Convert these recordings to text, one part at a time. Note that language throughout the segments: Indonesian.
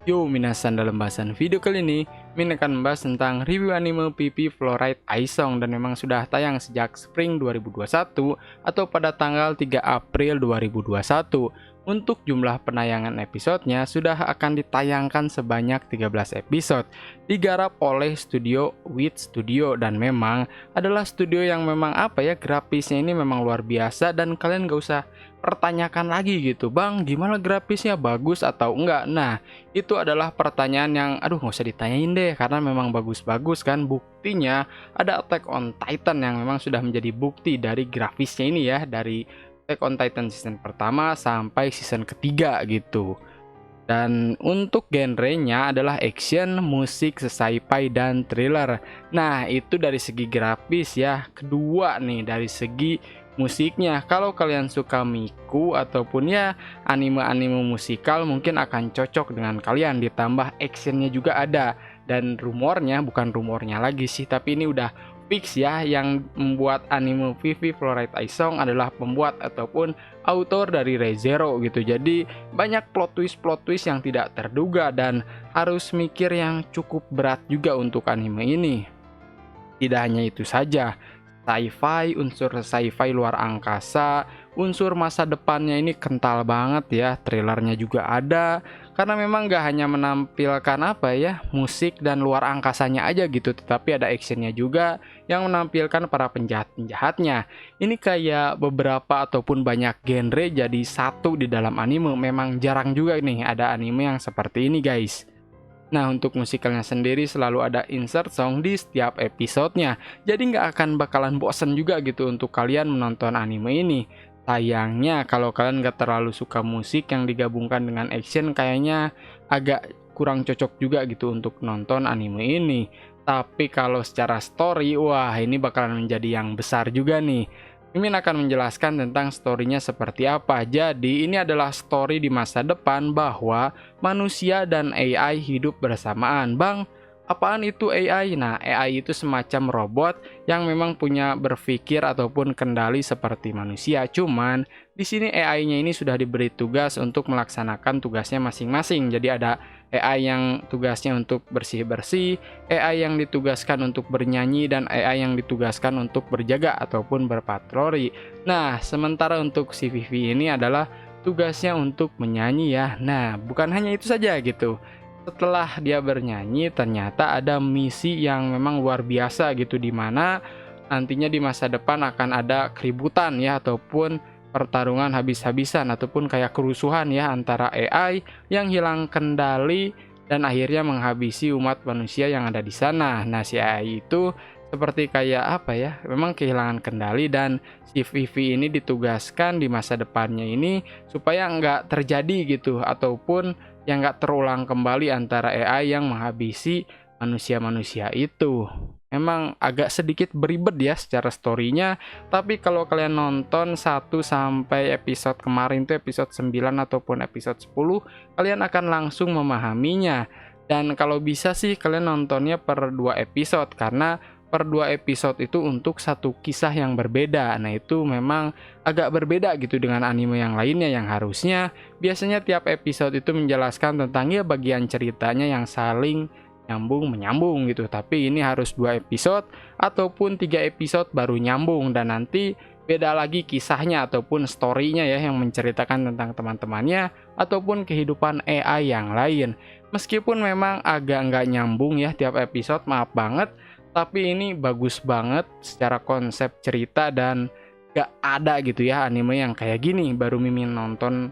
Yo minasan, dalam bahasan video kali ini Min akan membahas tentang review anime PP Fluorite Aisong dan memang sudah tayang sejak Spring 2021 atau pada tanggal 3 April 2021. Untuk jumlah penayangan episodenya sudah akan ditayangkan sebanyak 13 episode. Digarap oleh studio Wit Studio dan memang adalah studio yang memang grafisnya ini memang luar biasa dan kalian gak usah pertanyakan lagi gitu, Bang, gimana grafisnya, bagus atau enggak. Nah, itu adalah pertanyaan yang nggak usah ditanyain deh, karena memang bagus-bagus kan. Buktinya ada Attack on Titan yang memang sudah menjadi bukti dari grafisnya ini ya, dari Attack on Titan season pertama sampai season ketiga gitu. Dan untuk genrenya adalah action, musik, sci-fi, dan thriller. Nah, itu dari segi grafis ya. Kedua nih, dari segi musiknya. Kalau kalian suka Miku ataupun ya anime-anime musikal, mungkin akan cocok dengan kalian. Ditambah actionnya juga ada. Dan rumornya, bukan rumornya lagi sih, tapi ini udah fix ya, yang membuat anime PP Fluorite Aisong adalah pembuat ataupun autor dari Re:Zero gitu. Jadi banyak plot twist yang tidak terduga dan harus mikir yang cukup berat juga untuk anime ini. Tidak hanya itu saja, unsur sci-fi luar angkasa, unsur masa depannya ini kental banget ya. Trailernya juga ada, karena memang gak hanya menampilkan musik dan luar angkasanya aja gitu, tetapi ada actionnya juga yang menampilkan para penjahat-penjahatnya. Ini kayak beberapa ataupun banyak genre jadi satu di dalam anime. Memang jarang juga nih ada anime yang seperti ini, guys. Nah, untuk musikalnya sendiri selalu ada insert song di setiap episodenya, jadi nggak akan bakalan bosen juga gitu untuk kalian menonton anime ini. Sayangnya kalau kalian nggak terlalu suka musik yang digabungkan dengan action, kayaknya agak kurang cocok juga gitu untuk nonton anime ini. Tapi kalau secara story, wah, ini bakalan menjadi yang besar juga nih. Mimin akan menjelaskan tentang story-nya seperti apa. Jadi ini adalah story di masa depan bahwa manusia dan AI hidup bersamaan. Bang, apaan itu AI? Nah, AI itu semacam robot yang memang punya berpikir ataupun kendali seperti manusia. Cuman di sini AI-nya ini sudah diberi tugas untuk melaksanakan tugasnya masing-masing. Jadi ada AI yang tugasnya untuk bersih-bersih, AI yang ditugaskan untuk bernyanyi, dan AI yang ditugaskan untuk berjaga ataupun berpatroli. Nah, sementara untuk si Vivi ini adalah tugasnya untuk menyanyi ya. Nah, bukan hanya itu saja gitu. Setelah dia bernyanyi, ternyata ada misi yang memang luar biasa gitu, dimana nantinya di masa depan akan ada keributan ya, ataupun pertarungan habis-habisan ataupun kayak kerusuhan ya antara AI yang hilang kendali dan akhirnya menghabisi umat manusia yang ada di sana. Nah, si AI itu seperti kayak memang kehilangan kendali, dan si Vivi ini ditugaskan di masa depannya ini supaya nggak terjadi gitu, ataupun yang nggak terulang kembali antara AI yang menghabisi manusia-manusia itu. Memang agak sedikit beribet ya secara story-nya, tapi kalau kalian nonton 1 sampai episode kemarin tuh episode 9 ataupun episode 10, kalian akan langsung memahaminya. Dan kalau bisa sih kalian nontonnya per 2 episode, karena per 2 episode itu untuk satu kisah yang berbeda. Nah, itu memang agak berbeda gitu dengan anime yang lainnya yang harusnya biasanya tiap episode itu menjelaskan tentang ya bagian ceritanya yang saling menyambung gitu. Tapi ini harus 2 episode ataupun 3 episode baru nyambung, dan nanti beda lagi kisahnya ataupun story-nya ya, yang menceritakan tentang teman-temannya ataupun kehidupan AI yang lain. Meskipun memang agak nggak nyambung ya tiap episode, maaf banget, tapi ini bagus banget secara konsep cerita, dan gak ada gitu ya anime yang kayak gini. Baru Mimin nonton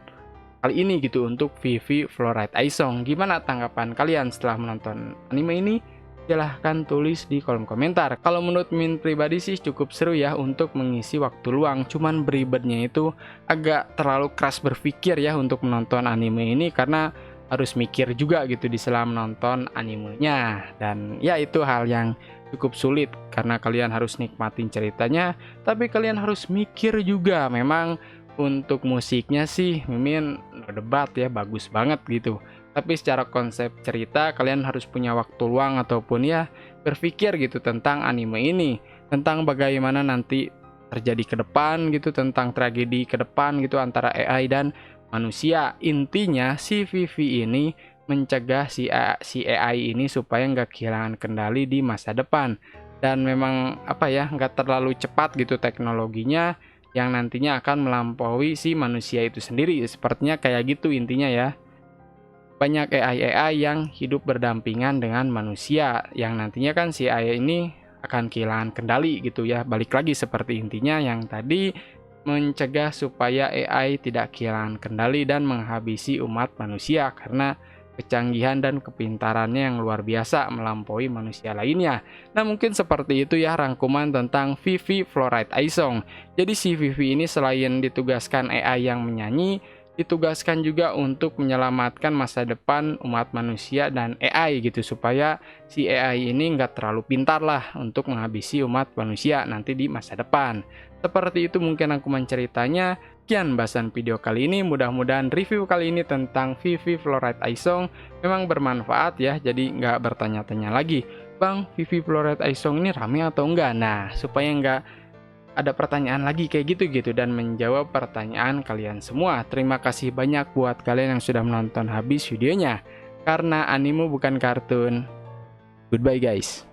kali ini gitu untuk PP Fluorite Aisong. Gimana tanggapan kalian setelah menonton anime ini? Silahkan tulis di kolom komentar. Kalau menurut Min pribadi sih cukup seru ya untuk mengisi waktu luang. Cuman beribetnya itu agak terlalu keras berpikir ya untuk menonton anime ini, karena harus mikir juga gitu di sela menonton animenya. Dan ya, itu hal yang cukup sulit karena kalian harus nikmatin ceritanya, tapi kalian harus mikir juga. Memang untuk musiknya sih Mimin debat ya, bagus banget gitu. Tapi secara konsep cerita kalian harus punya waktu luang ataupun ya berpikir gitu tentang anime ini, tentang bagaimana nanti terjadi ke depan gitu, tentang tragedi ke depan gitu antara AI dan manusia. Intinya si Vivi ini mencegah si AI ini supaya nggak kehilangan kendali di masa depan. Dan memang apa ya, nggak terlalu cepat gitu teknologinya yang nantinya akan melampaui si manusia itu sendiri. Sepertinya kayak gitu intinya ya. Banyak AI yang hidup berdampingan dengan manusia yang nantinya kan si AI ini akan kehilangan kendali gitu ya. Balik lagi seperti intinya yang tadi, mencegah supaya AI tidak kehilangan kendali dan menghabisi umat manusia karena kecanggihan dan kepintarannya yang luar biasa melampaui manusia lainnya. Nah, mungkin seperti itu ya rangkuman tentang Vivi Fluoride Aisong. Jadi si Vivi ini selain ditugaskan AI yang menyanyi, ditugaskan juga untuk menyelamatkan masa depan umat manusia dan AI gitu, supaya si AI ini nggak terlalu pintar lah untuk menghabisi umat manusia nanti di masa depan. Seperti itu mungkin aku menceritanya. Sekian bahasan video kali ini, mudah-mudahan review kali ini tentang Vivi Fluoride Aisong memang bermanfaat ya, jadi nggak bertanya-tanya lagi, Bang, Vivi Fluoride Aisong ini rame atau enggak? Nah, supaya nggak ada pertanyaan lagi kayak gitu dan menjawab pertanyaan kalian semua. Terima kasih banyak buat kalian yang sudah menonton habis videonya. Karena anime bukan kartun. Goodbye guys.